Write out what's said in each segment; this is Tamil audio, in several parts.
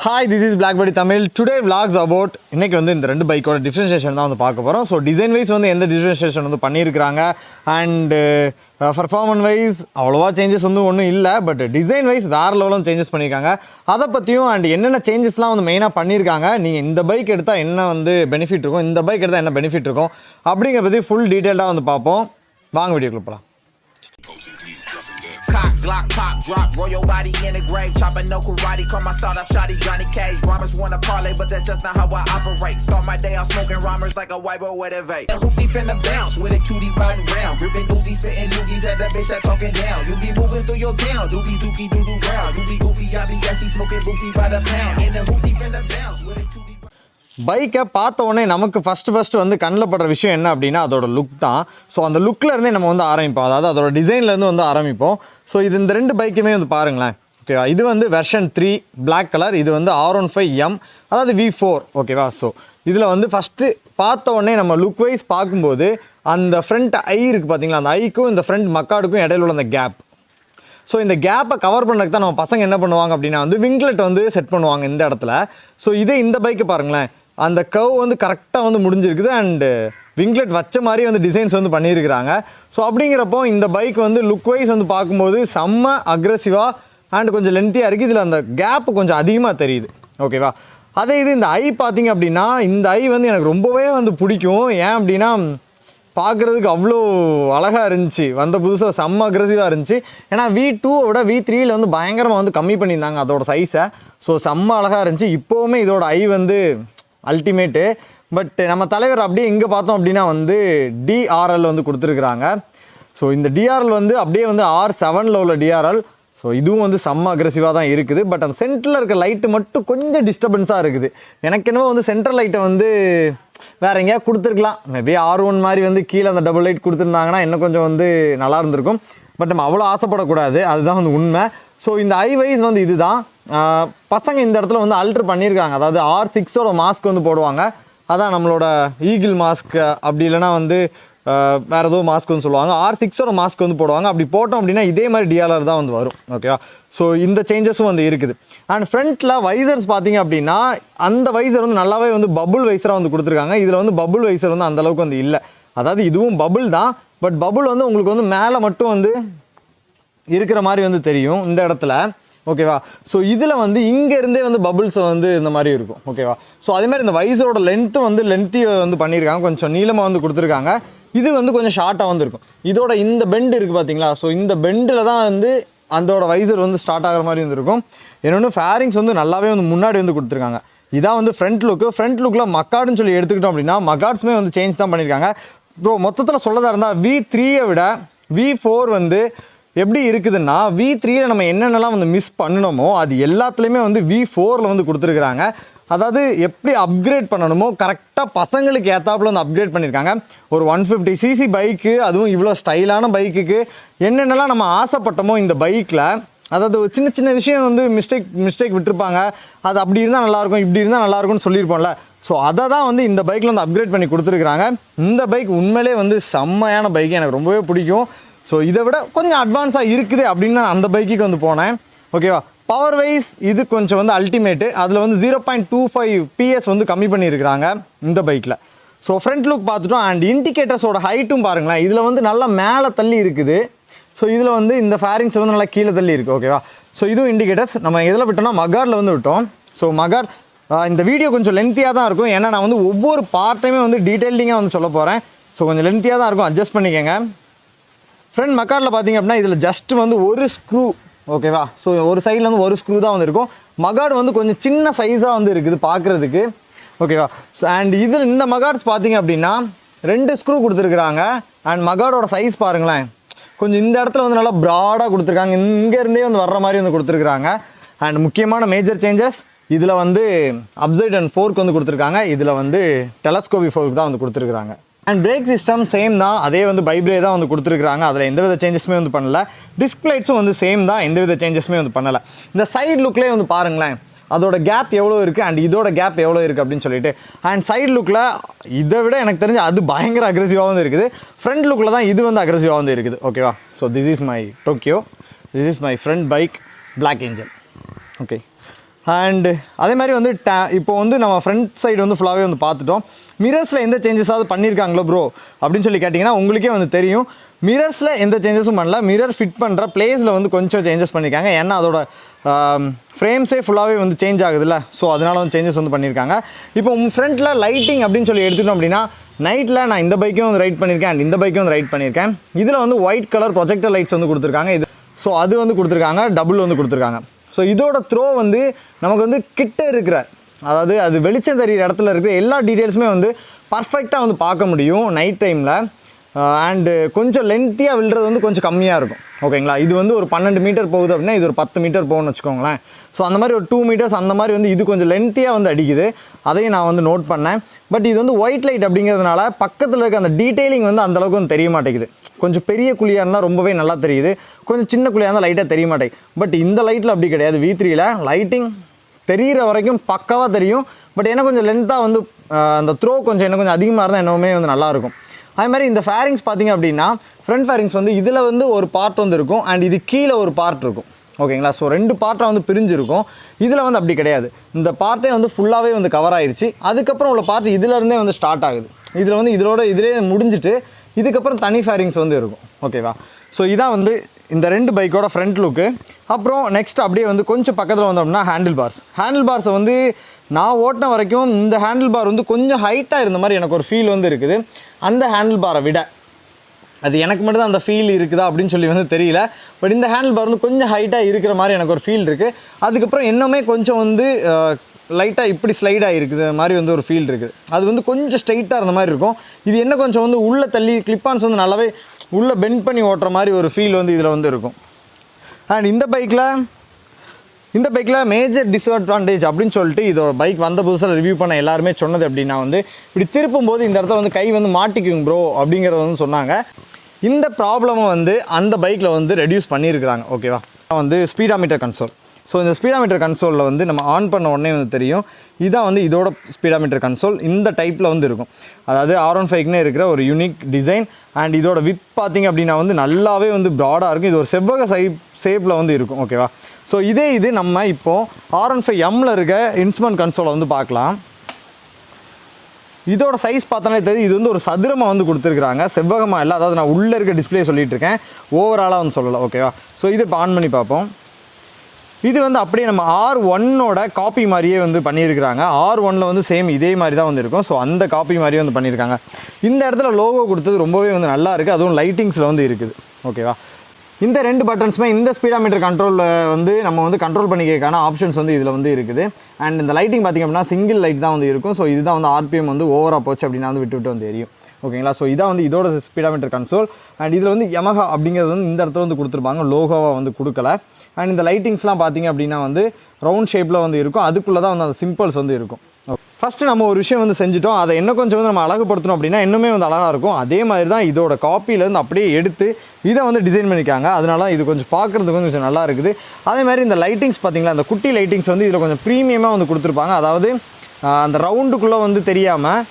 Hi, this is Blackberry Tamil. Today vlogs about இன்னைக்கு வந்து இந்த ரெண்டு பைக்கோட டிஃபரன்ஷியேஷன் தான் வந்து பார்க்க போகிறோம். ஸோ டிசைன் வைஸ் வந்து எந்த டிஃபரன்ஷியேஷன் வந்து பண்ணியிருக்கிறாங்க அண்ட் பர்ஃபார்மன்ஸ் வைஸ் அவ்வளோவா சேஞ்சஸ் வந்து ஒன்றும் இல்லை, பட் டிசைன் வைஸ் வேறு லெவலும் சேஞ்சஸ் பண்ணியிருக்காங்க. அதை பற்றியும் அண்ட் என்னென்ன சேஞ்சஸ்லாம் வந்து மெயினாக பண்ணியிருக்காங்க, நீங்கள் இந்த பைக் எடுத்தால் என்ன வந்து பெனிஃபிட் இருக்கும், இந்த பைக் எடுத்தால் என்ன பெனிஃபிட் இருக்கும் அப்படிங்கிற பற்றி ஃபுல் டீட்டெயிலாக வந்து பார்ப்போம். வாங்க வீடியோக்குள்ள போகலாம். Cock, Glock, pop, drop, roll your body in the grave, chopping no karate, call my sawed off shotty Johnny Cage. Rhymers wanna parlay, but that's just not how I operate. Start my day off smoking rhymers like a white boy with a vape. A hoopty finna bounce with a cutie riding round, ripping Uzi, spitting loogies at that bitch that talking down. You be moving through your town, doobie dookie doo doo round. You be goofy, I be gassy, smoking boofy by the pound. And the hoopty finna bounce with a cutie. பைக்கை பார்த்த உடனே நமக்கு ஃபஸ்ட்டு வந்து கண்ணில் படுற விஷயம் என்ன அப்படின்னா அதோட லுக் தான். ஸோ அந்த லுக்கில் இருந்தே நம்ம வந்து ஆரம்பிப்போம், அதாவது அதோட டிசைன்லேருந்து வந்து ஆரம்பிப்போம். ஸோ இது இந்த ரெண்டு பைக்குமே வந்து பாருங்களேன், ஓகேவா. இது வந்து வெர்ஷன் 3 பிளாக் கலர், இது வந்து R15M, அதாவது V4, ஓகேவா. ஸோ இதில் வந்து ஃபஸ்ட்டு பார்த்த உடனே நம்ம லுக் வைஸ் பார்க்கும்போது அந்த ஃப்ரண்ட் ஐ இருக்குது பார்த்தீங்களா, அந்த ஐக்கும் இந்த ஃப்ரண்ட் மக்காடுக்கும் இடையில உள்ள அந்த கேப். ஸோ இந்த கேப்பை கவர் பண்ணுறதுக்கு தான் நம்ம பசங்க என்ன பண்ணுவாங்க அப்படின்னா வந்து விங்லெட் வந்து செட் பண்ணுவாங்க இந்த இடத்துல. ஸோ இதே இந்த பைக்கு பாருங்களேன், அந்த கர்வ் வந்து கரெக்டாக வந்து முடிஞ்சிருக்குது அண்டு விங்லெட் வச்ச மாதிரி வந்து டிசைன்ஸ் வந்து பண்ணியிருக்கிறாங்க. ஸோ அப்படிங்கிறப்போ இந்த பைக் வந்து லுக் வைஸ் வந்து பார்க்கும்போது செம்ம அக்ரெசிவாக அண்ட் கொஞ்சம் லென்த்தியாக இருக்குது. இதில் அந்த கேப்பு கொஞ்சம் அதிகமாக தெரியுது, ஓகேவா. அதே இது இந்த ஐ பார்த்திங்க அப்படின்னா இந்த ஐ வந்து எனக்கு ரொம்பவே வந்து பிடிக்கும். ஏன் அப்படின்னா பார்க்குறதுக்கு அவ்வளோ அழகாக இருந்துச்சு, வந்த புதுசாக செம்ம அக்ரெசிவாக இருந்துச்சு. ஏன்னா V2 V3 வந்து பயங்கரமாக வந்து கம்மி பண்ணியிருந்தாங்க அதோட சைஸை. ஸோ செம்ம அழகாக இருந்துச்சு. இப்போவுமே இதோட ஐ வந்து அல்டிமேட்டு. பட் நம்ம தலைவர் அப்படியே இங்கே பார்த்தோம் அப்படின்னா வந்து DRL வந்து கொடுத்துருக்குறாங்க. ஸோ இந்த DRL வந்து அப்படியே வந்து R7 உள்ள DRL. ஸோ இதுவும் வந்து செம்ம அக்ரெசிவாக தான் இருக்குது. பட் அந்த சென்டரில் இருக்க லைட்டு மட்டும் கொஞ்சம் டிஸ்டர்பன்ஸாக இருக்குது. எனக்கு என்னவோ வந்து சென்ட்ரல் லைட்டை வந்து வேறு எங்கேயா கொடுத்துருக்கலாம். மேபி R1 மாதிரி வந்து கீழே அந்த டபுள் லைட் கொடுத்துருந்தாங்கன்னா இன்னும் கொஞ்சம் வந்து நல்லா இருந்திருக்கும். பட் நம்ம அவ்வளோ ஆசைப்படக்கூடாது, அதுதான் வந்து உண்மை. ஸோ இந்த ஐ வைஸ் வந்து இதுதான். பசங்க இந்த இடத்துல வந்து அல்ட்ரு பண்ணியிருக்காங்க, அதாவது R6 மாஸ்க் வந்து போடுவாங்க. அதான் நம்மளோட ஈகிள் மாஸ்க், அப்படி இல்லைனா வந்து வேறு ஏதோ மாஸ்க் வந்து சொல்லுவாங்க. R6 மாஸ்க் வந்து போடுவாங்க. அப்படி போட்டோம் அப்படின்னா இதே மாதிரி DRL தான் வந்து வரும், ஓகேவா. ஸோ இந்த சேஞ்சஸும் வந்து இருக்குது. அண்ட் ஃப்ரண்ட்டில் வைசர்ஸ் பார்த்தீங்க அப்படின்னா அந்த வைசர் வந்து நல்லாவே வந்து பபுள் வைசராக வந்து கொடுத்துருக்காங்க. இதில் வந்து பபுள் வைசர் வந்து அந்தளவுக்கு வந்து இல்லை. அதாவது இதுவும் பபுள் தான், பட் பபுள் வந்து உங்களுக்கு வந்து மேலே மட்டும் வந்து இருக்கிற மாதிரி வந்து தெரியும் இந்த இடத்துல, ஓகேவா. ஸோ இதில் வந்து இங்கேருந்தே வந்து பபுள்ஸ் வந்து இந்த மாதிரி இருக்கும், ஓகேவா. ஸோ அதேமாதிரி இந்த வைசரோட லென்த்து வந்து பண்ணியிருக்காங்க, கொஞ்சம் நீளமாக வந்து கொடுத்துருக்காங்க. இது வந்து கொஞ்சம் ஷார்ட்டாக வந்து இருக்கும். இதோட இந்த பெண்டு இருக்குது பார்த்தீங்களா, ஸோ இந்த பெண்டில் தான் வந்து அதோட வைசர் வந்து ஸ்டார்ட் ஆகிற மாதிரி வந்துருக்கும். இன்னொன்று ஃபேரிங்ஸ் வந்து நல்லாவே வந்து முன்னாடி வந்து கொடுத்துருக்காங்க. இதான் வந்து ஃப்ரண்ட் லுக்கு. ஃப்ரண்ட் லுக்கில் மக்காடுன்னு சொல்லி எடுத்துக்கிட்டோம் அப்படின்னா மக்காட்ஸுமே வந்து சேஞ்ச் தான் பண்ணியிருக்காங்க. ப்ரோ மொத்தத்தில் சொல்லதாக இருந்தால் V3 விட V4 வந்து எப்படி இருக்குதுன்னா V3 நம்ம என்னென்னலாம் வந்து மிஸ் பண்ணணுமோ அது எல்லாத்துலேயுமே வந்து V4 வந்து கொடுத்துருக்குறாங்க. அதாவது எப்படி அப்கிரேட் பண்ணணுமோ கரெக்டாக பசங்களுக்கு ஏற்றாப்புல வந்து அப்கிரேட் பண்ணியிருக்காங்க. ஒரு 150cc பைக்கு, அதுவும் இவ்வளோ ஸ்டைலான பைக்குக்கு என்னென்னலாம் நம்ம ஆசைப்பட்டோமோ இந்த பைக்கில், அதாவது சின்ன சின்ன விஷயம் வந்து மிஸ்டேக் விட்டுருப்பாங்க. அது அப்படி இருந்தால் நல்லாயிருக்கும், இப்படி இருந்தால் நல்லாயிருக்கும்னு சொல்லியிருப்போம்ல. ஸோ அதை தான் வந்து இந்த பைக்கில் வந்து அப்கிரேட் பண்ணி கொடுத்துருக்குறாங்க. இந்த பைக் உண்மையிலே வந்து செம்மையான பைக்கு, எனக்கு ரொம்பவே பிடிக்கும். ஸோ இதை விட கொஞ்சம் அட்வான்ஸாக இருக்குது அப்படின்னு நான் அந்த பைக்குக்கு வந்து போனேன், ஓகேவா. பவர் வைஸ் இது கொஞ்சம் வந்து அல்டிமேட்டு. அதில் வந்து 0.25 PS வந்து கம்மி பண்ணியிருக்கிறாங்க இந்த பைக்கில். ஸோ ஃப்ரண்ட் லுக் பார்த்துட்டோம். அண்ட் இண்டிகேட்டர்ஸோட ஹைட்டும் பாருங்களேன், இதில் வந்து நல்லா மேலே தள்ளி இருக்குது. ஸோ இதில் வந்து இந்த ஃபேரிங்ஸ் வந்து நல்லா கீழே தள்ளி இருக்குது, ஓகேவா. ஸோ இதுவும் இண்டிகேட்டர்ஸ் நம்ம எதில் விட்டோம்னா மகாரில் வந்து விட்டோம். ஸோ மகார் இந்த வீடியோ கொஞ்சம் லென்த்தியாக தான் இருக்கும், ஏன்னா நான் வந்து ஒவ்வொரு பார்ட்டையுமே வந்து டீட்டெயிலிங்காக வந்து சொல்ல போகிறேன். ஸோ கொஞ்சம் லென்த்தியாக தான் இருக்கும், அட்ஜஸ்ட் பண்ணிக்கோங்க. ஃப்ரண்ட் மக்கார்டில் பார்த்தீங்க அப்படின்னா இதில் ஜஸ்ட் வந்து ஒரு ஸ்க்ரூ, ஓகேவா. ஸோ ஒரு சைடில் வந்து ஒரு ஸ்க்ரூ தான் வந்து இருக்கும். மகார்டு வந்து கொஞ்சம் சின்ன சைஸாக வந்து இருக்குது பார்க்குறதுக்கு, ஓகேவா. ஸோ அண்ட் இதில் இந்த மகார்ட்ஸ் பார்த்தீங்க அப்படின்னா 2 ஸ்க்ரூ கொடுத்துருக்குறாங்க. அண்ட் மகார்டோட சைஸ் பாருங்களேன், கொஞ்சம் இந்த இடத்துல வந்து நல்லா ப்ராடாக கொடுத்துருக்காங்க, இங்கேருந்தே வந்து வர்ற மாதிரி வந்து கொடுத்துருக்குறாங்க. அண்ட் முக்கியமான மேஜர் சேஞ்சஸ் இதில் வந்து அப்சைட் அண்ட் ஃபோர்க் வந்து கொடுத்துருக்காங்க. இதில் வந்து டெலஸ்கோபி ஃபோர்க் தான் வந்து கொடுத்துருக்குறாங்க. அண்ட் பிரேக் சிஸ்டம் சேம் தான், அதே வந்து பைப்ரே தான் வந்து கொடுத்துருக்குறாங்க. அதில் எந்தவித சேஞ்சஸுமே வந்து பண்ணலை. டிஸ்க் லைட்ஸும் வந்து சேம் தான், எந்தவித சேஞ்சஸுமே வந்து பண்ணலை. இந்த சைடு லுக்லேயே வந்து பாருங்களேன் அதோட கேப் எவ்வளோ இருக்குது அண்ட் இதோட கேப் எவ்வளோ இருக்குது அப்படின்னு சொல்லிட்டு. அண்ட் சைடு லுக்கில் இதை விட எனக்கு தெரிஞ்சு அது பயங்கர அக்ரெசிவாக வந்து இருக்குது. ஃப்ரண்ட் லுக்கில் தான் இது வந்து அக்ரெசிவாக வந்து இருக்குது, ஓகேவா. So this is my Tokyo, this is my friend bike black angel, okay. And அதே மாதிரி வந்து இப்போ வந்து நம்ம ஃப்ரண்ட் சைடு வந்து ஃபுல்லாகவே வந்து பார்த்துட்டோம். மிரர்ஸில் எந்த சேஞ்சஸாவது பண்ணியிருக்காங்களோ ப்ரோ அப்படின்னு சொல்லி கேட்டிங்கன்னா உங்களுக்கே வந்து தெரியும். மிரர்ஸில் எந்த சேஞ்சஸும் பண்ணல. மிரர் ஃபிட் பண்ணுற பிளேஸில் வந்து கொஞ்சம் சேஞ்சஸ் பண்ணியிருக்காங்க. ஏன்னா அதோட ஃப்ரேம்ஸே ஃபுல்லாகவே வந்து சேஞ்ச் ஆகுதுல்ல, ஸோ அதனால் வந்து சேஞ்சஸ் வந்து பண்ணியிருக்காங்க. இப்போ ஃப்ரண்ட்டில் லைட்டிங் அப்படின்னு சொல்லி எடுத்துட்டோம் அப்படின்னா நைட்டில் நான் இந்த பைக்கையும் வந்து ரைட் பண்ணியிருக்கேன் அண்ட் இந்த பைக்கையும் வந்து ரைட் பண்ணியிருக்கேன். இதில் வந்து ஒயிட் கலர் ப்ரொஜெக்டர் லைட்ஸ் வந்து கொடுத்துருக்காங்க. இது ஸோ அது வந்து கொடுத்துருக்காங்க, டபுள் வந்து கொடுத்துருக்காங்க. ஸோ இதோட த்ரோ வந்து நமக்கு வந்து கிட்ட இருக்கிற, அதாவது அது வெளிச்சம் தெரிகிற இடத்துல இருக்கிற எல்லா டீட்டெயில்ஸுமே வந்து பர்ஃபெக்டாக வந்து பார்க்க முடியும் நைட் டைமில். அண்டு கொஞ்சம் லென்த்தியாக விழுறது வந்து கொஞ்சம் கம்மியாக இருக்கும். ஓகேங்களா, இது வந்து ஒரு 12 மீட்டர் போகுது அப்படின்னா இது ஒரு 10 மீட்டர் போகும்னு வச்சுக்கோங்களேன். ஸோ அந்த மாதிரி ஒரு 2 மீட்டர்ஸ் அந்த மாதிரி வந்து இது கொஞ்சம் லென்த்தியாக வந்து அடிக்குது. அதையும் நான் வந்து நோட் பண்ணேன். பட் இது வந்து ஒயிட் லைட் அப்படிங்கிறதுனால பக்கத்தில் இருக்க அந்த டீட்டெயிலிங் வந்து அந்தளவுக்கு வந்து தெரிய மாட்டேங்குது. கொஞ்சம் பெரிய குழியாக இருந்தால் ரொம்பவே நல்லா தெரியுது, கொஞ்சம் சின்ன குழியாக இருந்தால் லைட்டாக தெரிய மாட்டேங்குது. பட் இந்த லைட்டில் அப்படி கிடையாது. V3யில் லைட்டிங் தெரிகிற வரைக்கும் பக்காவாக தெரியும். பட் என்ன கொஞ்சம் லென்த்தாக வந்து அந்த த்ரோ கொஞ்சம் என்ன கொஞ்சம் அதிகமாக இருந்தால் என்னவுமே வந்து நல்லாயிருக்கும். அதே மாதிரி இந்த ஃபேரிங்ஸ் பார்த்திங்க அப்படின்னா ஃப்ரண்ட் ஃபேரிங்ஸ் வந்து இதில் வந்து ஒரு பார்ட் வந்து இருக்கும் அண்ட் இது கீழே ஒரு பார்ட் இருக்கும். ஓகேங்களா, ஸோ 2 பார்ட்டாக வந்து பிரிஞ்சிருக்கும். இதில் வந்து அப்படி கிடையாது. இந்த பார்ட்டே வந்து ஃபுல்லாகவே வந்து கவர் ஆயிடுச்சு. அதுக்கப்புறம் உள்ள பார்ட் இதிலேருந்தே வந்து ஸ்டார்ட் ஆகுது. இதில் வந்து இதிலே முடிஞ்சிட்டு இதுக்கப்புறம் தனி ஃபேரிங்ஸ் வந்து இருக்கும். ஓகேவா, ஸோ இதான் வந்து இந்த 2 பைக்கோட ஃப்ரண்ட் லுக்கு. அப்புறம் நெக்ஸ்ட் அப்படியே வந்து கொஞ்சம் பக்கத்தில் வந்தோம்னா ஹேண்டில் பார்ஸை வந்து நான் ஓட்டின வரைக்கும் இந்த ஹேண்டில் பார் வந்து கொஞ்சம் ஹைட்டாக இருந்த மாதிரி எனக்கு ஒரு ஃபீல் வந்து இருக்குது. அந்த ஹேண்டில் பாரை விட அது எனக்கு மட்டும் தான் அந்த ஃபீல் இருக்குதா அப்படின்னு சொல்லி வந்து தெரியல. பட் இந்த ஹேண்டில் பார் வந்து கொஞ்சம் ஹைட்டாக இருக்கிற மாதிரி எனக்கு ஒரு ஃபீல் இருக்குது. அதுக்கப்புறம் இன்னுமே கொஞ்சம் வந்து லைட்டாக இப்படி ஸ்லைடாக இருக்குது மாதிரி வந்து ஒரு ஃபீல் இருக்குது. அது வந்து கொஞ்சம் ஸ்ட்ரைட்டாக இருந்த மாதிரி இருக்கும். இது என்ன கொஞ்சம் வந்து உள்ளே தள்ளி கிளிப்பான்ஸ் வந்து நல்லாவே உள்ளே பெண்ட் பண்ணி ஓட்டுற மாதிரி ஒரு ஃபீல் வந்து இதில் வந்து இருக்கும். அண்ட் இந்த பைக்கில் மேஜர் டிஸ்அட்வான்டேஜ் அப்படின்னு சொல்லிட்டு இதோட பைக் வந்த புதுசில் ரிவ்யூ பண்ண எல்லாருமே சொன்னது அப்படின்னா வந்து இப்படி திருப்பும் போது இந்த இடத்துல வந்து கை வந்து மாட்டிக்குங்க ப்ரோ அப்படிங்கிறத வந்து சொன்னாங்க. இந்த ப்ராப்ளமை வந்து அந்த பைக்கில் வந்து ரெடியூஸ் பண்ணியிருக்கிறாங்க. ஓகேவா, வந்து ஸ்பீடாமீட்டர் கன்சோல். ஸோ இந்த ஸ்பீடாமீட்டர் கன்சோலில் வந்து நம்ம ஆன் பண்ண உடனே வந்து தெரியும். இதான் வந்து இதோட ஸ்பீடாமீட்டர் கன்சோல் இந்த டைப்பில் வந்து இருக்கும். அதாவது R15க்குன்னே இருக்கிற ஒரு யூனிக் டிசைன். அண்ட் இதோட வித் பார்த்திங்க அப்படின்னா வந்து நல்லாவே வந்து ப்ராடாக இருக்கும். இது ஒரு செவ்வக ஷேப்பில் வந்து இருக்கும். ஓகேவா, ஸோ இது நம்ம இப்போது R15Mல இருக்க இன்ஸ்ட்ருமெண்ட் கன்சோலை வந்து பார்க்கலாம். இதோட சைஸ் பார்த்தோன்னே தெரியும். இது வந்து ஒரு சதுரமாக வந்து கொடுத்துருக்குறாங்க, செவ்வகமாக இல்லை. அதாவது நான் உள்ளே இருக்க டிஸ்பிளே சொல்லிகிட்டு இருக்கேன், ஓவராலாக வந்து சொல்லலை. ஓகேவா, ஸோ இது இப்போ ஆன் பண்ணி பார்ப்போம். இது வந்து அப்படியே நம்ம R1ஓட காப்பி மாதிரியே வந்து பண்ணியிருக்கிறாங்க. R1ல் வந்து சேம் இதே மாதிரி தான் வந்து இருக்கும். ஸோ அந்த காப்பி மாதிரியே வந்து பண்ணியிருக்காங்க. இந்த இடத்துல லோகோ கொடுத்தது ரொம்பவே வந்து நல்லா இருக்குது. அதுவும் லைட்டிங்ஸில் வந்து இருக்குது. ஓகேவா, இந்த 2 பட்டன்ஸுமே இந்த ஸ்பீடாமீட்டர் கண்ட்ரோலில் வந்து நம்ம வந்து கண்ட்ரோல் பண்ணிக்கிறதுக்கான ஆப்ஷன்ஸ் வந்து இதில் வந்து இருக்குது. அண்ட் இந்த லைட்டிங் பார்த்திங்க அப்படின்னா சிங்கிள் லைட் தான் வந்து இருக்கும். ஸோ இதுதான் வந்து RPM வந்து ஓவராக போச்சு அப்படின்னா வந்து விட்டு வந்து எரியும். ஓகேங்களா, ஸோ இதான் வந்து இதோட ஸ்பீடாமீட்டர் கன்சோல். அண்ட் இதில் வந்து Yamaha அப்படிங்கிறது வந்து இந்த இடத்துல வந்து கொடுத்துருப்பாங்க, லோகோவாக வந்து கொடுக்கல. அண்ட் இந்த லைட்டிங்ஸ்லாம் பார்த்திங்க அப்படின்னா வந்து ரவுண்ட் ஷேப்பில் வந்து இருக்கும். அதுக்குள்ளே தான் வந்து அந்த சிம்பிள்ஸ் வந்து இருக்கும். ஃபஸ்ட்டு நம்ம ஒரு விஷயம் வந்து செஞ்சுட்டோம், அதை இன்னும் கொஞ்சம் வந்து நம்ம அழகுபடுத்தணும் அப்படின்னா இன்னுமே வந்து அழகாக இருக்கும். அதே மாதிரி தான் இதோட காப்பியிலேருந்து அப்படியே எடுத்து இதை வந்து டிசைன் பண்ணியிருக்காங்க. அதனால இது கொஞ்சம் பார்க்குறதுக்கு வந்து கொஞ்சம் நல்லா இருக்குது. அதே மாதிரி இந்த லைட்டிங்ஸ் பார்த்திங்களா, அந்த குட்டி லைட்டிங்ஸ் வந்து இதில் கொஞ்சம் ப்ரீமியமாக வந்து கொடுத்துருப்பாங்க. அதாவது அந்த ரவுண்டுக்குள்ளே வந்து தெரியாமல்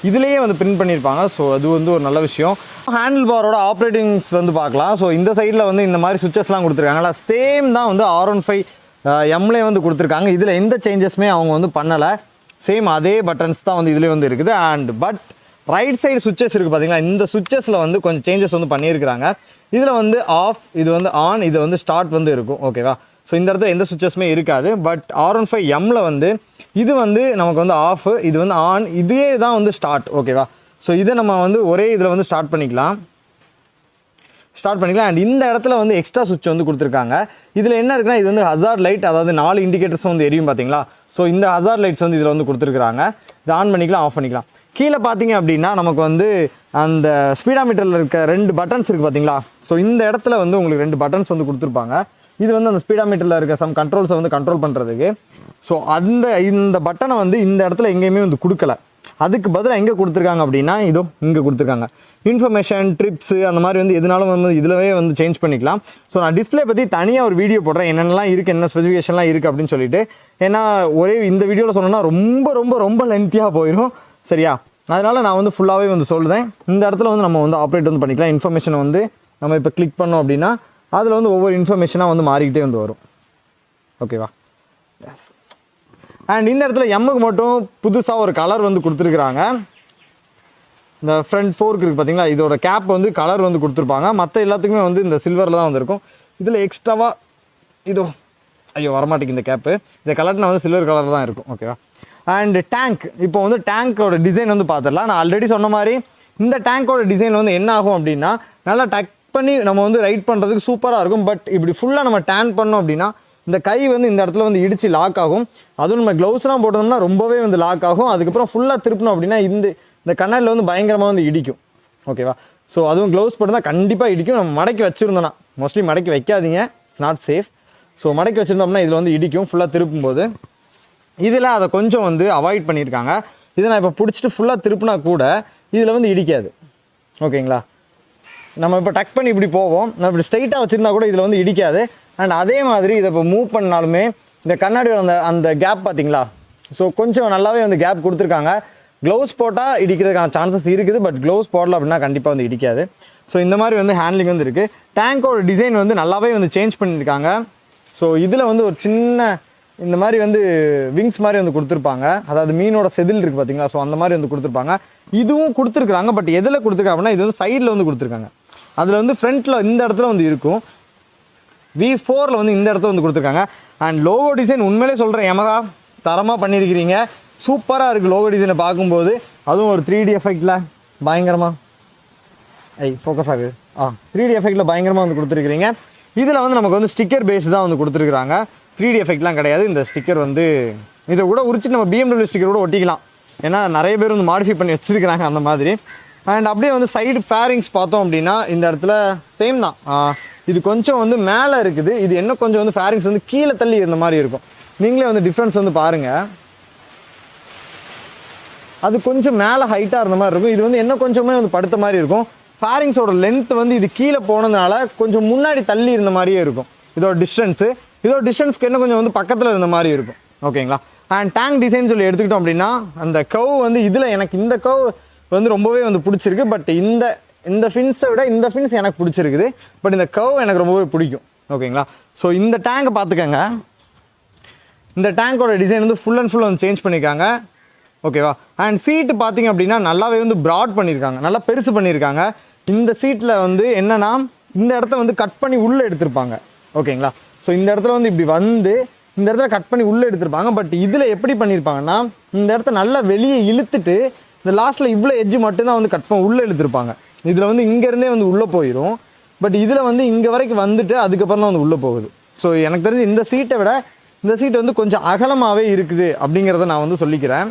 இதிலேயே வந்து பிரிண்ட் பண்ணியிருப்பாங்க. ஸோ அது வந்து ஒரு நல்ல விஷயம். ஹேண்டில் பாரோட ஆப்ரேட்டிங்ஸ் வந்து பார்க்கலாம். ஸோ இந்த சைடில் வந்து இந்த மாதிரி சுவிச்சஸ்லாம் கொடுத்துருக்காங்களா, சேம் தான் வந்து R15Mலே வந்து கொடுத்துருக்காங்க. இதில் எந்த சேஞ்சஸுமே அவங்க வந்து பண்ணலை. சேம் அதே பட்டன்ஸ் தான் வந்து இதுலேயே வந்து இருக்குது. And but right side switches இருக்குது பார்த்தீங்களா, இந்த சுவிச்சஸில் வந்து கொஞ்சம் சேஞ்சஸ் வந்து பண்ணியிருக்கிறாங்க. இதில் வந்து ஆஃப், இது வந்து ஆன், இது வந்து ஸ்டார்ட் வந்து இருக்கும். ஓகேவா, ஸோ இந்த இடத்துல எந்த சுவிச்சஸுமே இருக்காது. பட் R15Mல வந்து இது வந்து நமக்கு வந்து ஆஃப், இது வந்து ஆன், இதே தான் வந்து ஸ்டார்ட். ஓகேவா, ஸோ இதை நம்ம வந்து ஒரே இதில் வந்து ஸ்டார்ட் பண்ணிக்கலாம். அண்ட் இந்த இடத்துல வந்து எக்ஸ்ட்ரா சுவிட்ச் வந்து கொடுத்துருக்காங்க. இதில் என்ன இருக்குன்னா, இது வந்து ஹசார்ட் லைட், அதாவது 4 இண்டிகேட்டர்ஸும் வந்து எரியும் பார்த்தீங்களா. ஸோ இந்த ஹசார்ட் லைட்ஸ் வந்து இதில் வந்து கொடுத்துருக்குறாங்க. இதை ஆன் பண்ணிக்கலாம், ஆஃப் பண்ணிக்கலாம். கீழே பார்த்தீங்க அப்படின்னா நமக்கு வந்து அந்த ஸ்பீடாமீட்டரில் இருக்க 2 பட்டன்ஸ் இருக்குது பார்த்தீங்களா. ஸோ இந்த இடத்துல வந்து உங்களுக்கு 2 பட்டன்ஸ் வந்து கொடுத்துருப்பாங்க. இது வந்து அந்த ஸ்பீடாமீட்டரில் இருக்க சம் கண்ட்ரோல்ஸை வந்து கண்ட்ரோல் பண்ணுறதுக்கு. ஸோ இந்த பட்டனை வந்து இந்த இடத்துல எங்கேயுமே வந்து கொடுக்கல. அதுக்கு பதிலாக எங்கே கொடுத்துருக்காங்க அப்படின்னா இதோ இங்கே கொடுத்துருக்காங்க. இன்ஃபர்மேஷன், ட்ரிப்ஸு அந்த மாதிரி வந்து எதுனாலும் வந்து இதிலவே வந்து சேஞ்ச் பண்ணிக்கலாம். ஸோ நான் டிஸ்பிளே பற்றி தனியாக ஒரு வீடியோ போடுறேன், என்னென்னலாம் இருக்குது, என்ன ஸ்பெசிஃபிகேஷன்லாம் இருக்குது அப்படின்னு சொல்லிட்டு. ஏன்னா ஒரே இந்த வீடியோவில் சொன்னோன்னா ரொம்ப ரொம்ப ரொம்ப லென்த்தியாக போயிடும். சரியா, அதனால் நான் வந்து ஃபுல்லாகவே வந்து சொல்லுதேன். இந்த இடத்துல வந்து நம்ம வந்து ஆப்ரேட் வந்து பண்ணிக்கலாம். இன்ஃபர்மேஷனை வந்து நம்ம இப்போ கிளிக் பண்ணோம் அப்படின்னா அதில் வந்து ஒவ்வொரு இன்ஃபர்மேஷனாக வந்து மாறிக்கிட்டே வந்து வரும். ஓகேவா, எஸ். அண்ட் இந்த இடத்துல எம்முக்கு மட்டும் புதுசாக ஒரு கலர் வந்து கொடுத்துருக்குறாங்க. இந்த ஃப்ரண்ட் ஃபோர்க் இருக்குது பார்த்தீங்களா, இதோட கேப் வந்து கலர் வந்து கொடுத்துருப்பாங்க. மற்ற எல்லாத்துக்குமே வந்து இந்த சில்வரில் தான் வந்துருக்கும். இதில் எக்ஸ்ட்ராவாக இதோ ஐயோ வரமாட்டேங்குது இந்த கேப்பு, இந்த கலர்னா வந்து சில்வர் கலர் தான் இருக்கும். ஓகேவா. அண்ட் டேங்க், இப்போ வந்து டேங்க்கோட டிசைன் வந்து பார்த்துடலாம். நான் ஆல்ரெடி சொன்ன மாதிரி இந்த டேங்க்கோட டிசைன் வந்து என்ன ஆகும் அப்படின்னா, நல்லா டக் பண்ணி நம்ம வந்து ரைட் பண்ணுறதுக்கு சூப்பராக இருக்கும். பட் இப்படி ஃபுல்லாக நம்ம டேன் பண்ணோம் அப்படின்னா இந்த கை வந்து இந்த இடத்துல வந்து இடித்து லாக் ஆகும். அதுவும் நம்ம க்ளவுஸ்லாம் போட்டோம்னா ரொம்பவே வந்து லாக் ஆகும். அதுக்கப்புறம் ஃபுல்லாக திருப்பணும் அப்படின்னா இந்த கண்ணாடியில் வந்து பயங்கரமாக வந்து இடிக்கும். ஓகேவா. ஸோ அதுவும் க்ளவுஸ் போட்டு தான் கண்டிப்பாக இடிக்கும். நம்ம மடக்கி வச்சுருந்தோன்னா, மோஸ்ட்லி மடக்கி வைக்காதீங்க, இட்ஸ் நாட் சேஃப். ஸோ மடக்கி வச்சுருந்தோம்னா இதில் வந்து இடிக்கும் ஃபுல்லாக திருப்பும்போது. இதில் அதை கொஞ்சம் வந்து அவாய்ட் பண்ணியிருக்காங்க. இதை நான் இப்போ பிடிச்சிட்டு ஃபுல்லாக திருப்பினா கூட இதில் வந்து இடிக்காது. ஓகேங்களா. நம்ம இப்போ டக் பண்ணி இப்படி போவோம், நம்ம இப்படி ஸ்ட்ரைட்டாக வச்சுருந்தா கூட இதில் வந்து இடிக்காது. அண்ட் அதே மாதிரி இதை இப்போ மூவ் பண்ணாலுமே இந்த கண்ணாடியோட அந்த கேப் பார்த்தீங்களா, ஸோ கொஞ்சம் நல்லாவே வந்து கேப் கொடுத்துருக்காங்க. க்ளவுஸ் போட்டால் இடிக்கிறதுக்கான சான்சஸ் இருக்குது, பட் க்ளவுஸ் போடல அப்படின்னா கண்டிப்பாக வந்து இடிக்காது. ஸோ இந்த மாதிரி வந்து ஹேண்ட்லிங் வந்து இருக்குது. டேங்கோட டிசைன் வந்து நல்லாவே வந்து சேஞ்ச் பண்ணியிருக்காங்க. ஸோ இதில் வந்து ஒரு சின்ன இந்த மாதிரி வந்து விங்ஸ் மாதிரி வந்து கொடுத்துருப்பாங்க. அதாவது மீனோட செதில் இருக்குது பார்த்தீங்களா, ஸோ அந்த மாதிரி வந்து கொடுத்துருப்பாங்க. இதுவும் கொடுத்துருக்குறாங்க. பட் எதில் கொடுத்துருக்காங்கன்னா இது வந்து சைடில் வந்து கொடுத்துருக்காங்க. அதில் வந்து ஃப்ரண்ட்டில் இந்த இடத்துல வந்து இருக்கும். V4ல் வந்து இந்த இடத்துல வந்து கொடுத்துருக்காங்க. அண்ட் லோகோ டிசைன் உண்மையிலே சொல்கிறேன், யமஹா தரமாக பண்ணியிருக்கிறீங்க. சூப்பராக இருக்குது லோகோ டிசைனை பார்க்கும்போது. அதுவும் ஒரு 3D எஃபெக்டில் பயங்கரமாக ஃபோக்கஸ் ஆகுது. 3D எஃபெக்டில் பயங்கரமாக வந்து கொடுத்துருக்குறீங்க. இதில் வந்து நமக்கு வந்து ஸ்டிக்கர் பேஸ் தான் வந்து கொடுத்துருக்குறாங்க. 3D எஃபெக்ட்லாம் கிடையாது. இந்த ஸ்டிக்கர் வந்து இதை கூட உரிச்சு நம்ம BMW ஸ்டிக்கர் கூட ஒட்டிக்கலாம். ஏன்னா நிறைய பேர் வந்து மாடிஃபை பண்ணி வச்சுருக்கிறாங்க அந்த மாதிரி. அண்ட் அப்படியே வந்து சைடு ஃபேரிங்ஸ் பார்த்தோம் அப்படின்னா இந்த இடத்துல சேம் தான். இது கொஞ்சம் வந்து மேலே இருக்குது, இது என்ன கொஞ்சம் வந்து ஃபேரிங்ஸ் வந்து கீழே தள்ளி இருந்த மாதிரி இருக்கும். நீங்களே வந்து டிஃப்ரென்ஸ் வந்து பாருங்கள். அது கொஞ்சம் மேலே ஹைட்டாக இருந்த மாதிரி இருக்கும். இது வந்து என்ன கொஞ்சமே வந்து படுத்த மாதிரி இருக்கும். ஃபேரிங்ஸோட லென்த் வந்து இது கீழே போனதுனால கொஞ்சம் முன்னாடி தள்ளி இருந்த மாதிரியே இருக்கும். இதோட டிஸ்டன்ஸ்க்கு என்ன கொஞ்சம் வந்து பக்கத்தில் இருந்த மாதிரி இருக்கும். ஓகேங்களா. அண்ட் டேங்க் டிசைன் சொல்லி எடுத்துக்கிட்டோம் அப்படின்னா அந்த கவ் வந்து இதில் எனக்கு இந்த கவ் வந்து ரொம்பவே வந்து பிடிச்சிருக்கு. பட் இந்த ஃபின்ஸை விட இந்த ஃபின்ஸ் எனக்கு பிடிச்சிருக்குது. பட் இந்த கவ் எனக்கு ரொம்பவே பிடிக்கும். ஓகேங்களா. ஸோ இந்த டேங்கை பார்த்துக்கங்க. இந்த டேங்கோட டிசைன் வந்து ஃபுல் அண்ட் ஃபுல் வந்து சேஞ்ச் பண்ணியிருக்காங்க. ஓகேவா. அண்ட் சீட்டு பார்த்தீங்க அப்படின்னா நல்லாவே வந்து ப்ராட் பண்ணியிருக்காங்க, நல்லா பெருசு பண்ணியிருக்காங்க. இந்த சீட்டில் வந்து என்னென்னா இந்த இடத்த வந்து கட் பண்ணி உள்ளே எடுத்திருப்பாங்க. ஓகேங்களா. ஸோ இந்த இடத்துல வந்து இப்படி வந்து இந்த இடத்துல கட் பண்ணி உள்ளே எடுத்திருப்பாங்க. பட் இதில் எப்படி பண்ணியிருப்பாங்கன்னா இந்த இடத்த நல்லா வெளியே இழுத்துட்டு இந்த லாஸ்ட்டில் இவ்வளோ எட்ஜு மட்டும்தான் வந்து கட் பண்ணி உள்ளே எடுத்திருப்பாங்க. இதில் வந்து இங்கேருந்தே வந்து உள்ளே போயிடும். பட் இதில் வந்து இங்கே வரைக்கும் வந்துட்டு அதுக்கப்புறம் தான் வந்து உள்ளே போகுது. ஸோ எனக்கு தெரிஞ்சு இந்த சீட்டை விட இந்த சீட் வந்து கொஞ்சம் அகலமாகவே இருக்குது அப்படிங்கிறத நான் வந்து சொல்லிக்கிறேன்.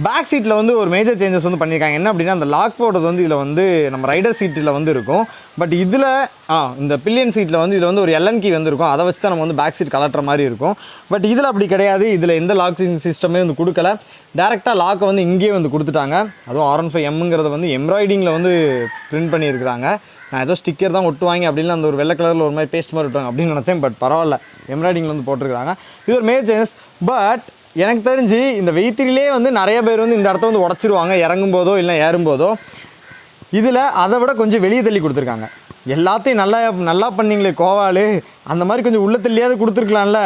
பேக் சீட்டில் வந்து ஒரு மேஜர் சேஞ்சஸ் வந்து பண்ணியிருக்காங்க. என்ன அப்படின்னா அந்த லாக் போடுறது வந்து இதில் வந்து நம்ம ரைடர் சீட்டில் வந்து இருக்கும். பட் இதில் இந்த பில்லியன் சீட்டில் வந்து இதில் வந்து ஒரு LN கீ வந்து இருக்கும். அதை வச்சு தான் நம்ம வந்து பேக் சீட் கலட்டுற மாதிரி இருக்கும். பட் இதில் அப்படி கிடையாது. இதில் எந்த லாக்கிங் சிஸ்டமே வந்து கொடுக்கல. டேரெக்டாக லாக்கை வந்து இங்கேயே வந்து கொடுத்துட்டாங்க. அதுவும் R15Mங்கிறத வந்து எம்ப்ராய்டிங்கில் வந்து பிரிண்ட் பண்ணியிருக்கிறாங்க. நான் ஏதோ ஸ்டிக்கர் தான் ஒட்டுவாங்க அப்படின்னு அந்த ஒரு வெள்ளை கலரில் ஒரு மாதிரி பேஸ்ட் மாதிரி ஒட்டுவாங்க அப்படின்னு நினச்சேன். பட் பரவாயில்ல, எம்ப்ராய்டிங்கில் வந்து போட்டிருக்காங்க. இது ஒரு மேஜர் சேஞ்சஸ். பட் எனக்கு தெரிஞ்சு இந்த வெயித்திலே வந்து நிறைய பேர் வந்து இந்த இடத்த வந்து உடச்சிருவாங்க இறங்கும் போதோ இல்லை ஏறும்போதோ. இதில் அதை விட கொஞ்சம் வெளியே தள்ளி கொடுத்துருக்காங்க. எல்லாத்தையும் நல்லா பண்ணிங்களே கோவாலு, அந்த மாதிரி கொஞ்சம் உள்ள தள்ளியாவது கொடுத்துருக்கலாம்ல.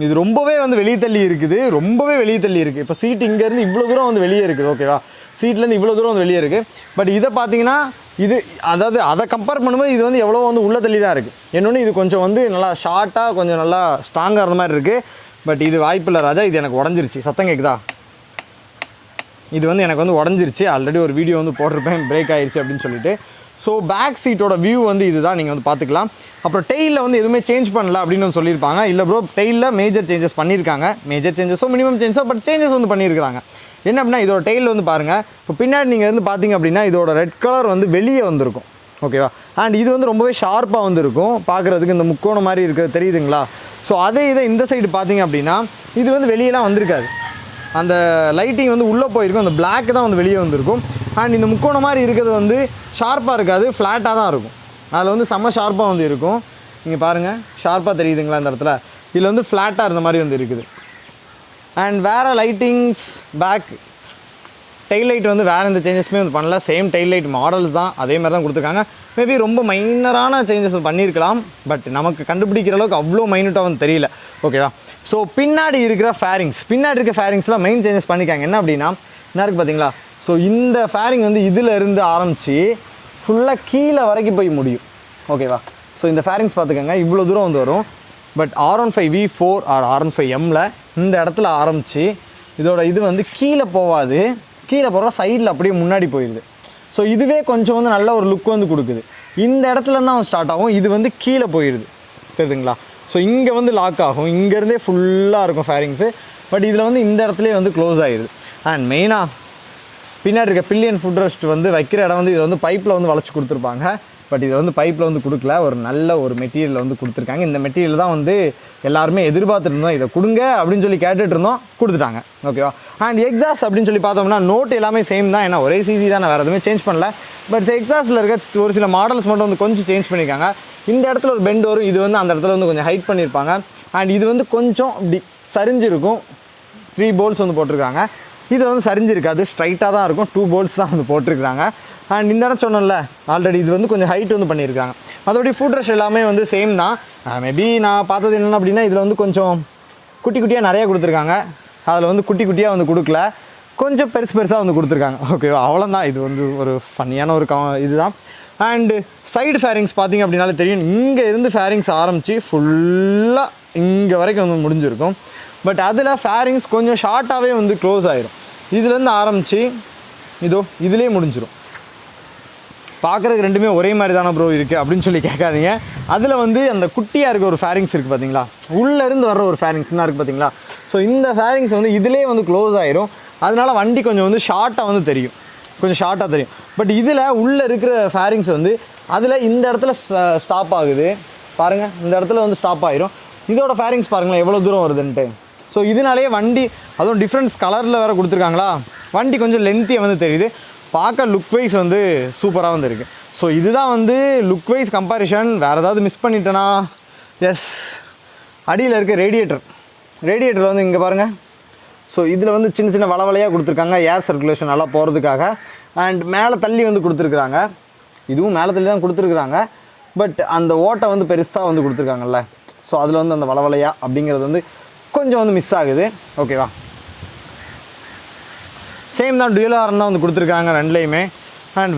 இது ரொம்பவே வந்து வெளியே தள்ளி இருக்குது, ரொம்பவே வெளியே தள்ளி இருக்குது. இப்போ சீட் இங்கேருந்து இவ்வளோ தூரம் வந்து வெளியே இருக்குது. ஓகேவா. சீட்லேருந்து இவ்வளோ தூரம் வந்து வெளியே இருக்குது. பட் இதை பார்த்தீங்கன்னா இது அதாவது அதை கம்பேர் பண்ணும்போது இது வந்து எவ்வளோ வந்து உள்ள தள்ளி தான் இருக்குது. இன்னொன்று இது கொஞ்சம் வந்து நல்லா ஷார்ட்டாக கொஞ்சம் நல்லா ஸ்ட்ராங்காக இருந்த மாதிரி இருக்குது. பட் இது வாய்ப்பில்லை ராஜா, இது எனக்கு உடஞ்சிருச்சு. சத்தம் கேட்குதா? இது வந்து எனக்கு வந்து உடஞ்சிருச்சு. ஆல்ரெடி ஒரு வீடியோ வந்து போட்டிருப்பேன், பிரேக் ஆயிடுச்சு அப்படின்னு சொல்லிட்டு. ஸோ பேக் சீட்டோட வியூ வந்து இதுதான், நீங்கள் வந்து பார்த்துக்கலாம். அப்புறம் டெயிலில் வந்து எதுவுமே சேஞ்ச் பண்ணல அப்படின்னு வந்து சொல்லியிருப்பாங்க. இல்லை ப்ரோ, டெயிலில் மேஜர் சேஞ்சஸ் பண்ணியிருக்காங்க. மேஜர் சேஞ்சஸோ மினிமம் சேஞ்சஸோ பட் சேஞ்சஸ் வந்து பண்ணியிருக்காங்க. என்ன அப்படின்னா இதோட டெயில் வந்து பாருங்கள். இப்போ பின்னாடி நீங்கள் வந்து பார்த்தீங்க அப்படின்னா இதோட ரெட் கலர் வந்து வெளியே வந்திருக்கும். ஓகேவா. அண்ட் இது வந்து ரொம்பவே ஷார்ப்பாக வந்து இருக்கும் பார்க்குறதுக்கு. இந்த முக்கோணம் மாதிரி இருக்கிறது தெரியுதுங்களா? ஸோ அதே இதை இந்த சைடு பார்த்தீங்க அப்படின்னா இது வந்து வெளியெல்லாம் வந்திருக்காது. அந்த லைட்டிங் வந்து உள்ளே போயிருக்கும். அந்த பிளாக் தான் வந்து வெளியே வந்திருக்கும். அண்ட் இந்த முக்கோணம் மாதிரி இருக்கிறது வந்து ஷார்ப்பாக இருக்காது, ஃப்ளாட்டாக தான் இருக்கும். அதில் வந்து செம்ம ஷார்ப்பாக வந்து இருக்கும். நீங்கள் பாருங்கள், ஷார்ப்பாக தெரியுதுங்களா இந்த இடத்துல? இதில் வந்து ஃப்ளாட்டாக இருந்த மாதிரி வந்து இருக்குது. அண்ட் வேறு லைட்டிங்ஸ் பேக் டெயில் லைட் வந்து வேறு எந்த சேஞ்சஸுமே வந்து பண்ணல. சேம் டெயில் லைட் மாடல் தான், அதே மாதிரி தான் கொடுத்துருக்காங்க. மேபி ரொம்ப மைனரான சேஞ்சஸ் பண்ணியிருக்கலாம். பட் நமக்கு கண்டுபிடிக்கிற அளவுக்கு அவ்வளோ மைனூட்டாக வந்து தெரியல. ஓகேவா. ஸோ பின்னாடி இருக்கிற ஃபேரிங்ஸ்லாம் மெயின் சேஞ்சஸ் பண்ணிக்காங்க. என்ன அப்படின்னா என்ன இருக்குது பார்த்தீங்களா? ஸோ இந்த ஃபேரிங் வந்து இதில் இருந்து ஆரம்பித்து ஃபுல்லாக கீழே வரைக்கும் போய் முடியும். ஓகேவா? ஸோ இந்த ஃபேரிங்ஸ் பார்த்துக்கோங்க, இவ்வளோ தூரம் வந்து வரும். But R15 V4 R R15 Mல இந்த இடத்துல ஆரம்பித்து இதோட இது வந்து கீழே போகாது, கீழே போகிற சைடில் அப்படியே முன்னாடி போயிடுது. ஸோ இதுவே கொஞ்சம் வந்து நல்ல ஒரு லுக் வந்து கொடுக்குது. இந்த இடத்துல தான் ஸ்டார்ட் ஆகும், இது வந்து கீழே போயிடுது. தெரியுதுங்களா? ஸோ இங்கே வந்து லாக் ஆகும், இங்கேருந்தே ஃபுல்லாக இருக்கும் ஃபேரிங்ஸு. பட் இதில் வந்து இந்த இடத்துலேயே வந்து க்ளோஸ் ஆகிடுது. அண்ட் மெயினாக பின்னாடி இருக்க பில்லியன் ஃபுட் ரெஸ்ட் வந்து வைக்கிற இடம் வந்து இதை வந்து பைப்பில் வந்து வளைச்சி கொடுத்துருப்பாங்க. பட் இதை வந்து பைப்பில் வந்து கொடுக்கல, ஒரு நல்ல ஒரு மெட்டீரியல் வந்து கொடுத்துருக்காங்க. இந்த மெட்டீரியல் தான் வந்து எல்லாருமே எதிர்பார்த்துட்டு இருந்தோம், இதை கொடுங்க அப்படின்னு சொல்லி கேட்டுட்டு இருந்தோம், கொடுத்துட்டாங்க. ஓகேவா? அண்ட் எக்ஸாஸ்ட் அப்படின்னு சொல்லி பார்த்தோம்னா நோட் எல்லாமே சேம் தான், ஏன்னா ஒரே சிசி தான், வேறு எதுவுமே சேஞ்ச் பண்ணல. பட் எக்ஸாஸ்ட்டில் இருக்க ஒரு சில மாடல்ஸ் மட்டும் வந்து கொஞ்சம் சேஞ்ச் பண்ணியிருக்காங்க. இந்த இடத்துல ஒரு பெண்ட் வரும், இது வந்து அந்த இடத்துல வந்து கொஞ்சம் ஹைட் பண்ணியிருப்பாங்க. அண்ட் இது வந்து கொஞ்சம் இப்படி சரிஞ்சிருக்கும். 3 போல்ஸ் வந்து போட்டிருக்காங்க. இதில் வந்து சரிஞ்சிருக்காது, ஸ்ட்ரைட்டாக தான் இருக்கும். 2 போல்ஸ் தான் வந்து போட்டிருக்காங்க. அண்ட் இந்த இடம் சொன்னோம்ல ஆல்ரெடி, இது வந்து கொஞ்சம் ஹைட் வந்து பண்ணியிருக்காங்க. அதோடய ஃபுட் ரஷ் எல்லாமே வந்து சேம் தான். மேபி நான் பார்த்தது என்னென்ன அப்படின்னா இதில் வந்து கொஞ்சம் குட்டி குட்டியாக நிறையா கொடுத்துருக்காங்க, அதில் வந்து குட்டி குட்டியாக வந்து கொடுக்கல, கொஞ்சம் பெருசாக வந்து கொடுத்துருக்காங்க. ஓகேவா? அவ்வளோதான். இது வந்து ஒரு ஃபன்னியான ஒரு இதுதான். அண்டு சைடு ஃபேரிங்ஸ் பார்த்திங்க அப்படின்னாலே தெரியும், இங்கே இருந்து ஃபேரிங்ஸ் ஆரம்பித்து ஃபுல்லாக இங்கே வரைக்கும் வந்து முடிஞ்சிருக்கும். பட் அதில் ஃபேரிங்ஸ் கொஞ்சம் ஷார்ட்டாகவே வந்து க்ளோஸ் ஆகிரும். இதுலேருந்து ஆரம்பித்து இதுலேயே முடிஞ்சிடும். பார்க்குறதுக்கு ரெண்டுமே ஒரே மாதிரி தானே ப்ரோ இருக்குது அப்படின்னு சொல்லி கேட்காதீங்க. அதில் வந்து அந்த குட்டியாக இருக்க ஒரு ஃபேரிங்ஸ் இருக்குது பார்த்தீங்களா, உள்ளேருந்து வர்ற ஒரு ஃபேரிங்ஸ்லாம் இருக்குது பார்த்தீங்களா. ஸோ இந்த ஃபேரிங்ஸ் வந்து இதிலே வந்து க்ளோஸ் ஆகிரும். அதனால் வண்டி கொஞ்சம் வந்து ஷார்ட்டாக வந்து தெரியும், கொஞ்சம் ஷார்ட்டாக தெரியும். பட் இதில் உள்ளே இருக்கிற ஃபேரிங்ஸ் வந்து அதில் இந்த இடத்துல ஸ்டாப் ஆகுது பாருங்கள், இந்த இடத்துல வந்து ஸ்டாப் ஆகிரும். இதோட ஃபேரிங்ஸ் பாருங்களேன் எவ்வளோ தூரம் வருதுன்ட்டு. ஸோ இதனாலேயே வண்டி அதுவும் டிஃப்ரெண்ட்ஸ் கலரில் வேறு கொடுத்துருக்காங்களா, வண்டி கொஞ்சம் லென்த்தியாக வந்து தெரியுது. பார்க்க லுக் வைஸ் வந்து சூப்பராக வந்து இருக்குது. ஸோ இதுதான் வந்து லுக் வைஸ் கம்பேரிஷன். வேறு ஏதாவது மிஸ் பண்ணிட்டேன்னா எஸ், அடியில் இருக்க ரேடியேட்டர் வந்து இங்கே பாருங்கள். ஸோ இதில் வந்து சின்ன சின்ன வளைவலையாக கொடுத்துருக்காங்க, ஏர் சர்க்குலேஷன் நல்லா போகிறதுக்காக. அண்ட் மேலே தள்ளி வந்து கொடுத்துருக்குறாங்க, இதுவும் மேலே தள்ளி தான் கொடுத்துருக்குறாங்க. பட் அந்த ஓட்டை வந்து பெருசாக வந்து கொடுத்துருக்காங்கல்ல, ஸோ அதில் வந்து அந்த வளைவலையாக அப்படிங்கிறது வந்து கொஞ்சம் வந்து மிஸ் ஆகுது. ஓகேவா? சேம் தான், டுயல் ஹார்ன் தான் வந்து கொடுத்துருக்காங்க ரெண்டுலேயுமே. அண்ட்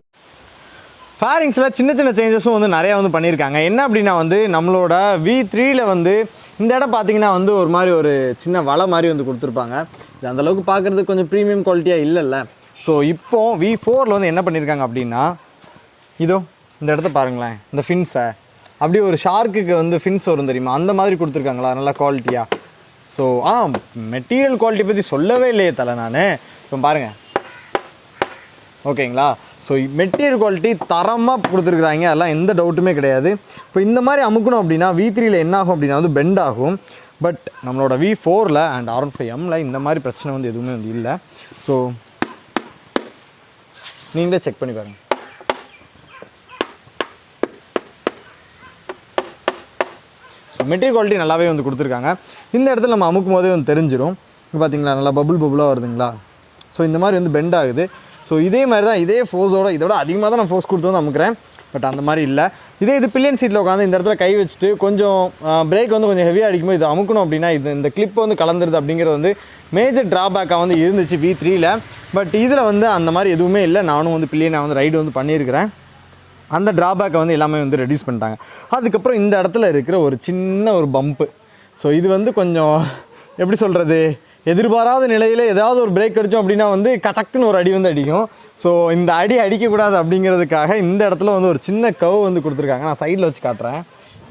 ஃபேரிங்ஸில் சின்ன சின்ன சேஞ்சஸும் வந்து நிறையா வந்து பண்ணியிருக்காங்க. என்ன அப்படின்னா வந்து நம்மளோட V3யில் வந்து இந்த இடம் பார்த்திங்கன்னா வந்து ஒரு மாதிரி ஒரு சின்ன வலை மாதிரி வந்து கொடுத்துருப்பாங்க. இது அந்தளவுக்கு பார்க்குறதுக்கு கொஞ்சம் ப்ரீமியம் குவாலிட்டியாக இல்லைல்ல. ஸோ இப்போது V4ல் வந்து என்ன பண்ணியிருக்காங்க அப்படின்னா இந்த இடத்த பாருங்களேன், இந்த ஃபின்ஸை அப்படியே ஒரு ஷார்க்குக்கு வந்து ஃபின்ஸ் வரும் தெரியுமா, அந்த மாதிரி கொடுத்துருக்காங்களா நல்லா குவாலிட்டியாக. ஸோ மெட்டீரியல் குவாலிட்டி பற்றி சொல்லவே இல்லையே தலை நான். இப்போ பாருங்கள், ஓகேங்களா? ஸோ மெட்டீரியல் குவாலிட்டி தரமாக கொடுத்துருக்குறாங்க, அதெல்லாம் எந்த டவுட்டுமே கிடையாது. இப்போ இந்த மாதிரி அமுக்கணும் அப்படின்னா V3யில் என்ன ஆகும் அப்படின்னா வந்து பெண்ட் ஆகும். பட் நம்மளோட V4ல் அண்ட் R15 Mல இந்த மாதிரி பிரச்சனை வந்து எதுவுமே வந்து இல்லை. ஸோ நீங்களே செக் பண்ணி பாருங்கள். ஸோ மெட்டீரியல் குவாலிட்டி நல்லாவே வந்து கொடுத்துருக்காங்க. இந்த இடத்துல நம்ம அமுக்கும் போதே வந்து தெரிஞ்சிடும். இப்போ பார்த்தீங்களா நல்லா பபுளாக வருதுங்களா. ஸோ இந்த மாதிரி வந்து பெண்ட் ஆகுது. ஸோ இதே மாதிரி தான், இதே ஃபோர்ஸோட இதோட அதிகமாக தான் நான் ஃபோர்ஸ் கொடுத்து வந்து அமுக்கிறேன். பட் அந்த மாதிரி இல்லை. இது பில்லியன் சீட்டில் உட்காந்து இந்த இடத்துல கை வச்சுட்டு கொஞ்சம் பிரேக் வந்து கொஞ்சம் ஹெவியாக அடிக்கும்போது இது அமுக்கணும் அப்படின்னா இந்த கிளிப் வந்து கலந்துருது அப்படிங்கிறது வந்து மேஜர் ட்ராபேக்காக வந்து இருந்துச்சு V3யில். பட் இதில் வந்து அந்த மாதிரி எதுவுமே இல்லை. நானும் வந்து பில்லியனை வந்து ரைடு வந்து பண்ணியிருக்கிறேன். அந்த ட்ராபேக்கை வந்து எல்லாமே வந்து ரெடியூஸ் பண்ணிட்டாங்க. அதுக்கப்புறம் இந்த இடத்துல இருக்கிற ஒரு சின்ன ஒரு பம்ப்பு, ஸோ இது வந்து கொஞ்சம் எப்படி சொல்கிறது, எதிர்பாராத நிலையில் ஏதாவது ஒரு பிரேக் அடித்தோம் அப்படின்னா வந்து கச்சக்குன்னு ஒரு அடி வந்து அடிக்கும். ஸோ இந்த அடி அடிக்கக்கூடாது அப்படிங்கிறதுக்காக இந்த இடத்துல வந்து ஒரு சின்ன கவ் வந்து கொடுத்துருக்காங்க. நான் சைடில் வச்சு காட்டுறேன்,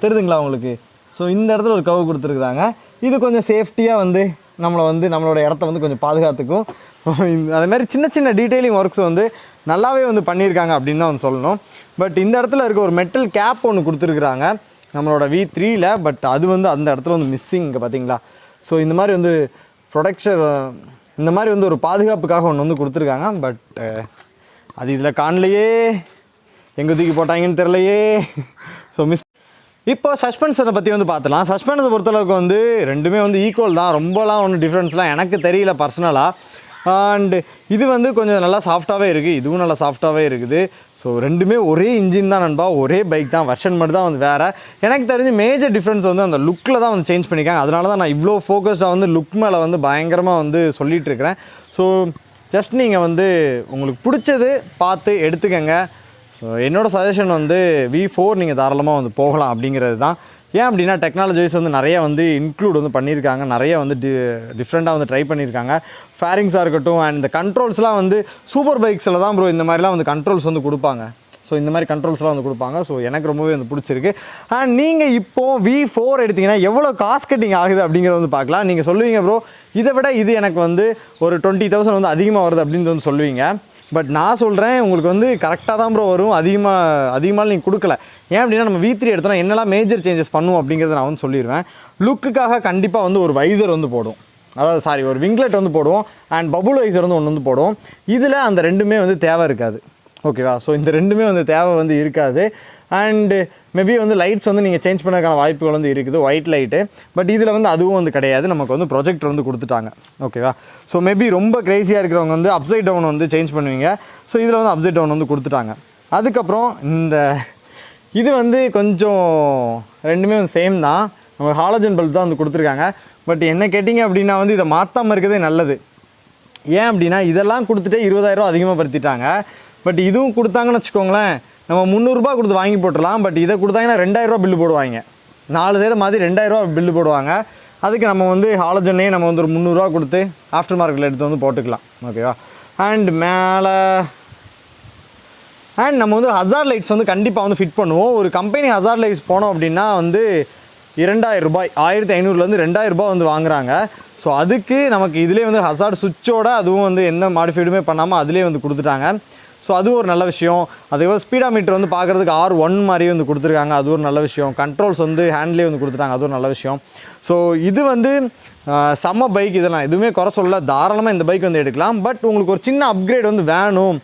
தெரியுதுங்களா உங்களுக்கு. ஸோ இந்த இடத்துல ஒரு கவ் கொடுத்துருக்குறாங்க. இது கொஞ்சம் சேஃப்டியாக வந்து நம்மளோட இடத்த வந்து கொஞ்சம் பாதுகாத்துக்கும். அதுமாதிரி சின்ன சின்ன டீட்டெயிலிங் ஒர்க்ஸ் வந்து நல்லாவே வந்து பண்ணியிருக்காங்க அப்படின்னு தான் வந்து சொல்லணும். பட் இந்த இடத்துல இருக்க ஒரு மெட்டல் கேப் ஒன்று கொடுத்துருக்குறாங்க நம்மளோட V3யில். பட் அது வந்து அந்த இடத்துல வந்து மிஸ்ஸிங், இங்கே பார்த்தீங்களா. ஸோ இந்த மாதிரி வந்து ப்ரொடெக்ஷன், இந்த மாதிரி வந்து ஒரு பாதுகாப்புக்காக ஒன்று வந்து கொடுத்துருக்காங்க. பட் அது இதில் காணலையே, எங்கே தூக்கி போட்டாங்கன்னு தெரிலையே. ஸோ இப்போ சஸ்பென்ஷனை பற்றி வந்து பார்த்துலாம். சஸ்பென்ஷனை பொறுத்தளவுக்கு வந்து ரெண்டுமே வந்து ஈக்குவல் தான், ரொம்பலாம் ஒன்றும் டிஃப்ரென்ஸ்லாம் எனக்கு தெரியல பர்சனலாக. அண்ட் இது வந்து கொஞ்சம் நல்லா சாஃப்டாகவே இருக்குது, இதுவும் நல்லா சாஃப்டாகவே இருக்குது. ஸோ ரெண்டுமே ஒரே இன்ஜின் தான் நண்பா, ஒரே பைக் தான், வெர்ஷன் மட்டும் தான் வந்து வேறு. எனக்கு தெரிஞ்சு மேஜர் டிஃப்ரென்ஸ் வந்து அந்த லுக்கில் தான் வந்து சேஞ்ச் பண்ணியிருக்காங்க. அதனால தான் நான் இவ்வளோ ஃபோக்கஸ்டாக வந்து லுக் மேலே வந்து பயங்கரமாக வந்து சொல்லிகிட்டு இருக்கிறேன். ஸோ ஜஸ்ட் நீங்கள் வந்து உங்களுக்கு பிடிச்சது பார்த்து எடுத்துக்கங்க. ஸோ என்னோடய சஜஷன் வந்து V4 நீங்கள் தாராளமாக வந்து போகலாம் அப்படிங்கிறது தான். ஏன் அப்படின்னா டெக்னாலஜி வைஸ் வந்து நிறைய வந்து இன்க்ளூட் வந்து பண்ணியிருக்காங்க, நிறைய வந்து டிஃப்ரெண்ட்டாக வந்து ட்ரை பண்ணியிருக்காங்க. ஃபேரிங்ஸாக இருக்கட்டும் அண்ட் இந்த கண்ட்ரோல்ஸ்லாம் வந்து சூப்பர் பைக்ஸில் தான் ப்ரோ இந்த மாதிரிலாம் வந்து கண்ட்ரோல்ஸ் வந்து கொடுப்பாங்க. ஸோ இந்த மாதிரி கண்ட்ரோல்ஸ்லாம் வந்து கொடுப்பாங்க. ஸோ எனக்கு ரொம்பவே வந்து பிடிச்சிருக்கு. அண்ட் நீங்கள் இப்போது V4 எடுத்திங்கன்னா எவ்வளோ காஸ்ட் கட்டிங் ஆகுது அப்படிங்கிறத வந்து பார்க்கலாம். நீங்கள் சொல்லுவீங்க ப்ரோ இதை விட இது எனக்கு வந்து ஒரு 20,000 வந்து அதிகமாக வருது அப்படின்னு வந்து சொல்லுவீங்க. பட் நான் சொல்கிறேன் உங்களுக்கு வந்து கரெக்டாக தான் ப்ரோ வரும், அதிகமாக நீங்கள் கொடுக்கல. ஏன் அப்படின்னா நம்ம V3 எடுத்தோன்னா என்னெல்லாம் மேஜர் சேஞ்சஸ் பண்ணுவோம் அப்படிங்கிறத நான் வந்து சொல்லிடுவேன். லுக்குக்காக கண்டிப்பாக வந்து ஒரு வைசர் வந்து போடும், அதாவது ஒரு விங்லெட் வந்து போடுவோம் அண்ட் பபுள் வைசர் வந்து ஒன்று வந்து போடுவோம். இதில் அந்த ரெண்டுமே வந்து தேவை இருக்காது, ஓகேவா? ஸோ இந்த ரெண்டுமே வந்து தேவை வந்து இருக்காது. அண்டு மேபி வந்து லைட்ஸ் வந்து நீங்கள் சேஞ்ச் பண்ணதுக்கான வாய்ப்புகள் வந்து இருக்குது, ஒயிட் லைட்டு. பட் இதில் வந்து அதுவும் வந்து கிடையாது, நமக்கு வந்து ப்ரொஜெக்டர் வந்து கொடுத்துட்டாங்க, ஓகேவா? ஸோ மேபி ரொம்ப க்ரேஸியாக இருக்கிறவங்க வந்து அப்சைட் டவுன் வந்து சேஞ்ச் பண்ணுவீங்க. ஸோ இதில் வந்து அப்சைட் டவுன் வந்து கொடுத்துட்டாங்க. அதுக்கப்புறம் இது வந்து கொஞ்சம் ரெண்டுமே வந்து சேம் தான், நம்ம ஹாலஜன் பல்ப் தான் வந்து கொடுத்துருக்காங்க. பட் என்ன கேட்டிங்க அப்படின்னா வந்து இதை மாற்றாமல் இருக்கிறதே நல்லது. ஏன் அப்படின்னா இதெல்லாம் கொடுத்துட்டே 20,000 அதிகமாக படுத்திட்டாங்க. பட் இதுவும் கொடுத்தாங்கன்னு வச்சுக்கோங்களேன், நம்ம 300 ரூபா கொடுத்து வாங்கி போட்டுடலாம். பட் இதை கொடுத்தாங்கன்னா 2,000 ரூபா பில்லு போடுவாங்க, 4 சைடு மாதிரி 2,000 ரூபா பில்லு போடுவாங்க. அதுக்கு நம்ம வந்து ஹாலஜன்லேயே நம்ம வந்து ஒரு 300 ரூபா கொடுத்து ஆஃப்டர் மார்க்கெட்டில் எடுத்து வந்து போட்டுக்கலாம், ஓகேவா? அண்ட் மேலே நம்ம வந்து ஹசார்ட் லைட்ஸ் வந்து கண்டிப்பாக வந்து ஃபிட் பண்ணுவோம். ஒரு கம்பெனி ஹசார்ட் லைட்ஸ் போனோம் அப்படின்னா வந்து 2,000 ரூபாய், 1,500லேருந்து 2,000 ரூபாய் வந்து வாங்குறாங்க. ஸோ அதுக்கு நமக்கு இதிலே வந்து ஹசார்ட் சுவிட்சோட அதுவும் வந்து எந்த மாடிஃபைடுமே பண்ணாமல் அதிலே வந்து கொடுத்துட்டாங்க. ஸோ அது ஒரு நல்ல விஷயம். அதேபோல் ஸ்பீடா மீட்டர் வந்து பார்க்குறதுக்கு R1 மாதிரி வந்து கொடுத்துருக்காங்க, அது ஒரு நல்ல விஷயம். கண்ட்ரோல்ஸ் வந்து ஹேண்ட்லேயே வந்து கொடுத்துட்டாங்க, அது ஒரு நல்ல விஷயம். ஸோ இது வந்து செம்ம பைக், இதெல்லாம் எதுவுமே குறை சொல்ல, தாராளமாக இந்த பைக் வந்து எடுக்கலாம். பட் உங்களுக்கு ஒரு சின்ன அப்கிரேட் வந்து வேணும்,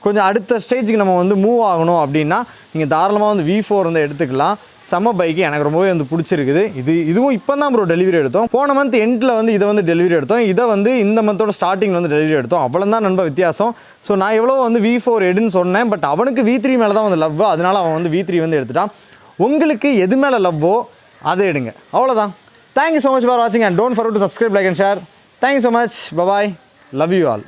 கொஞ்சம் அடுத்த ஸ்டேஜுக்கு நம்ம வந்து மூவ் ஆகணும் அப்படின்னா நீங்கள் தாராளமாக வந்து V4 வந்து எடுத்துக்கலாம். செம்ம பைக்கு, எனக்கு ரொம்பவே வந்து பிடிச்சிருக்குது. இதுவும் இப்போ தான் ப்ரோ டெலிவரி எடுத்தோம். போன மந்த் எண்டில் வந்து இதை வந்து டெலிவரி எடுத்தோம், இதை வந்து இந்த மந்தோட ஸ்டார்டிங்கில் வந்து டெலிவரி எடுத்தோம். அவ்வளோ தான் நண்பா வித்தியாசம். ஸோ நான் எவ்வளோ வந்து V4 எடுன்னு சொன்னேன், பட் அவனுக்கு V3 மேலே தான் வந்து லவ், அதனால் அவன் வந்து V3 வந்து எடுத்துட்டான். உங்களுக்கு எது மேலே லவ்வோ அதை எடுங்க, அவ்வளோதான். தேங்க்யூ ஸோ மச் ஃபார் வாட்சிங் and don't forget to subscribe, like and share. Thank you so much, bye bye, love you all.